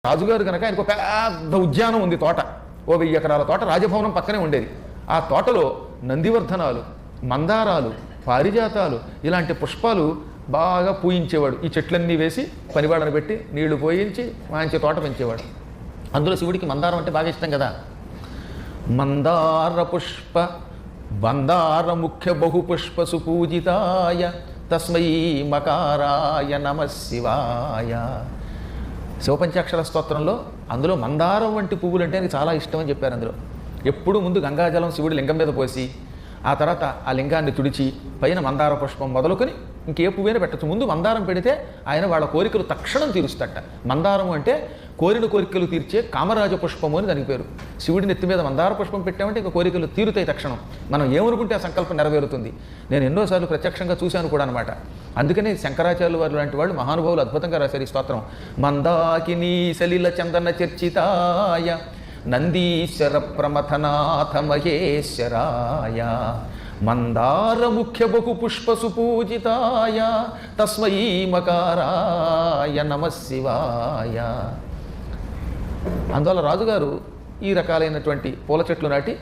రాజుగారు కనుక ఆయనకు ఒక పెద్ద ఉద్యానం ఉంది, తోట, ఓ 1000 ఎకరాల తోట రాజభవనం పక్కనే ఉండేది. ఆ తోటలో నందివర్ధనాలు, మందారాలు, పారిజాతాలు ఇలాంటి పుష్పాలు బాగా పూయించేవాడు. ఈ చెట్లన్నీ వేసి పనివాడని పెట్టి నీళ్లు పోయించి మంచి తోట పెంచేవాడు. అందులో శివుడికి మందారం అంటే బాగా ఇష్టం కదా. మందార పుష్ప బందార ముఖ్య బహుపుష్ప సుపూజితాయ తస్మై మకారాయ నమ శివాయ. శివపంచాక్షర స్తోత్రంలో అందులో మందారం వంటి పువ్వులు అంటే ఆయనకి చాలా ఇష్టం అని చెప్పారు. అందులో ఎప్పుడు ముందు గంగాజలం శివుడి లింగం మీద పోసి ఆ తర్వాత ఆ లింగాన్ని తుడిచి పైన మందార పుష్పం మొదలుకొని ఇంకే పువ్వైనా పెట్టచ్చు. ముందు మందారం పెడితే ఆయన వాళ్ళ కోరికలు తక్షణం తీరుస్తట. మందారం అంటే కోరిన కోరికలు తీర్చే కామరాజ పుష్పము అని దానికి పేరు. శివుడి నెత్తి మీద మందార పుష్పం పెట్టామంటే ఇంకా కోరికలు తీరుతాయి తక్షణం. మనం ఏమనుకుంటే ఆ సంకల్పం నెరవేరుతుంది. నేను ఎన్నోసార్లు ప్రత్యక్షంగా చూశాను కూడా అనమాట. అందుకని శంకరాచార్యులు వారు లాంటి వాళ్ళు మహానుభావులు అద్భుతంగా రాశారు ఈ స్తోత్రం. మందాకినీ సలిల చందన చర్చితాయ నందీశ్వర ప్రమథనాథ మహేశ్వరాయ మందార ముఖ్య బహు పుష్ప సుపూజితాయ తస్మై మకారాయ నమ శివాయ. అందువల్ల రాజుగారు ఈ రకాలైనటువంటి పూల చెట్లు నాటి